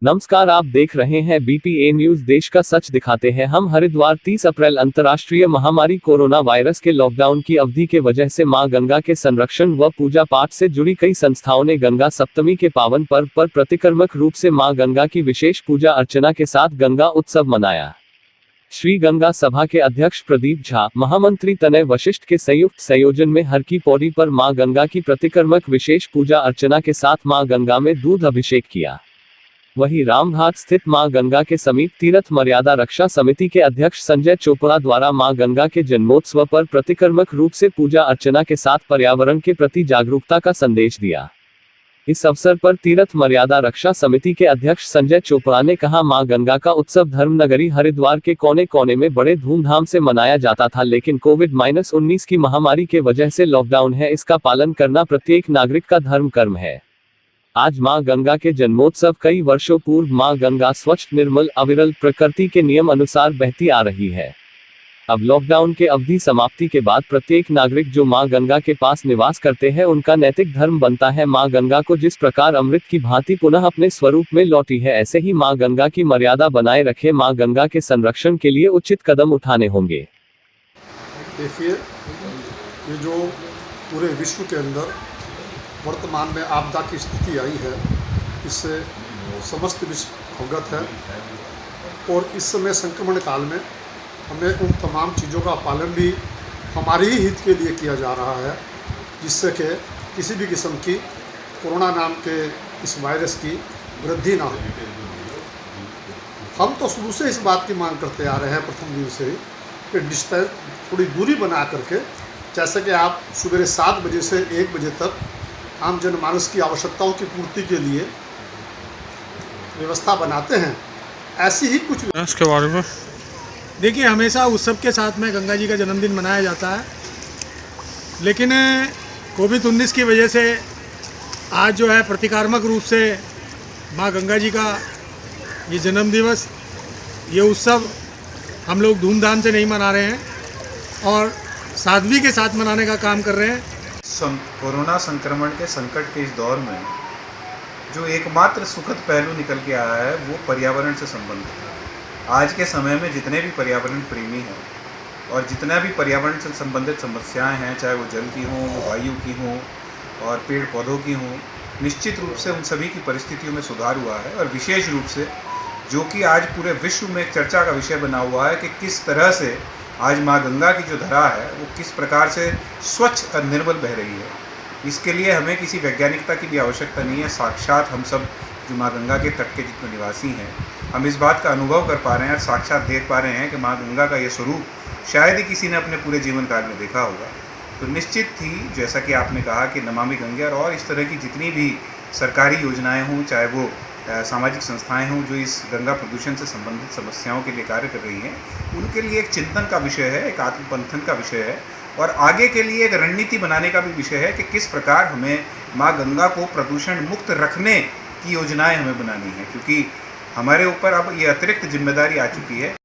नमस्कार, आप देख रहे हैं BPA न्यूज। देश का सच दिखाते हैं हम। हरिद्वार 30 अप्रैल अंतर्राष्ट्रीय महामारी कोरोना वायरस के लॉकडाउन की अवधि के वजह से मां गंगा के संरक्षण व पूजा पाठ से जुड़ी कई संस्थाओं ने गंगा सप्तमी के पावन पर्व पर प्रतिक्रमक रूप से मां गंगा की विशेष पूजा अर्चना के साथ गंगा उत्सव मनाया। श्री गंगा सभा के अध्यक्ष प्रदीप झा, महामंत्री तनय वशिष्ठ के संयुक्त संयोजन में हर की पौड़ी पर मां गंगा की प्रतिक्रमक विशेष पूजा अर्चना के साथ मां गंगा में दूध अभिषेक किया। वहीं रामघाट स्थित मां गंगा के समीप तीर्थ मर्यादा रक्षा समिति के अध्यक्ष संजय चोपड़ा द्वारा मां गंगा के जन्मोत्सव पर प्रतिक्रमक रूप से पूजा अर्चना के साथ पर्यावरण के प्रति जागरूकता का संदेश दिया। इस अवसर पर तीर्थ मर्यादा रक्षा समिति के अध्यक्ष संजय चोपड़ा ने कहा, मां गंगा का उत्सव धर्मनगरी हरिद्वार के कोने कोने में बड़े धूमधाम से मनाया जाता था, लेकिन कोविड-19 की महामारी के वजह से लॉकडाउन है। इसका पालन करना प्रत्येक नागरिक का धर्म कर्म है। आज मां गंगा के जन्मोत्सव कई वर्षों पूर्व मां गंगा स्वच्छ, निर्मल, अविरल प्रकृति के नियम अनुसार बहती आ रही है। अब लॉकडाउन के अवधि समाप्ति के बाद प्रत्येक नागरिक जो मां गंगा के पास निवास करते हैं उनका नैतिक धर्म बनता है मां गंगा को जिस प्रकार अमृत की भांति पुनः अपने स्वरूप में लौटी है, ऐसे ही मां गंगा की मर्यादा बनाए रखे। मां गंगा के संरक्षण के लिए उचित कदम उठाने होंगे। देखिए, ये जो पूरे विश्व के अंदर वर्तमान में आपदा की स्थिति आई है, इससे समस्त विश्व अवगत है और इस समय संक्रमण काल में हमें उन तमाम चीज़ों का पालन भी हमारे ही हित के लिए किया जा रहा है, जिससे कि किसी भी किस्म की कोरोना नाम के इस वायरस की वृद्धि ना हो। हम तो शुरू से इस बात की मांग करते आ रहे हैं, प्रथम दिन से ही, कि डिस्टेंस थोड़ी दूरी बना करके, जैसे कि आप सुबह 7 बजे से 1 बजे तक आम जनमानस की आवश्यकताओं की पूर्ति के लिए व्यवस्था बनाते हैं, ऐसी ही कुछ इसके बारे में देखिए, हमेशा उत्सव के साथ में गंगा जी का जन्मदिन मनाया जाता है, लेकिन कोविड-19 की वजह से आज जो है प्रतीकात्मक रूप से माँ गंगा जी का ये जन्म दिवस, ये उत्सव हम लोग धूमधाम से नहीं मना रहे हैं और सादगी के साथ मनाने का काम कर रहे हैं। कोरोना संक्रमण के संकट के इस दौर में जो एकमात्र सुखद पहलू निकल के आया है वो पर्यावरण से संबंधित है। आज के समय में जितने भी पर्यावरण प्रेमी हैं और जितना भी पर्यावरण से संबंधित समस्याएं हैं, चाहे वो जल की हों, वायु की हों और पेड़ पौधों की हों, निश्चित रूप से उन सभी की परिस्थितियों में सुधार हुआ है। और विशेष रूप से जो कि आज पूरे विश्व में एक चर्चा का विषय बना हुआ है कि किस तरह से आज माँ गंगा की जो धरा है वो किस प्रकार से स्वच्छ और निर्मल बह रही है। इसके लिए हमें किसी वैज्ञानिकता की भी आवश्यकता नहीं है। साक्षात हम सब जो माँ गंगा के तट के जितने निवासी हैं, हम इस बात का अनुभव कर पा रहे हैं और साक्षात देख पा रहे हैं कि माँ गंगा का ये स्वरूप शायद ही किसी ने अपने पूरे जीवन काल में देखा होगा। तो निश्चित ही जैसा कि आपने कहा कि नमामि गंगे और इस तरह की जितनी भी सरकारी योजनाएँ हों, चाहे वो सामाजिक संस्थाएं हों जो इस गंगा प्रदूषण से संबंधित समस्याओं के लिए कार्य कर रही हैं, उनके लिए एक चिंतन का विषय है, एक आत्मपंथन का विषय है और आगे के लिए एक रणनीति बनाने का भी विषय है कि किस प्रकार हमें माँ गंगा को प्रदूषण मुक्त रखने की योजनाएं हमें बनानी है, क्योंकि हमारे ऊपर अब ये अतिरिक्त जिम्मेदारी आ चुकी है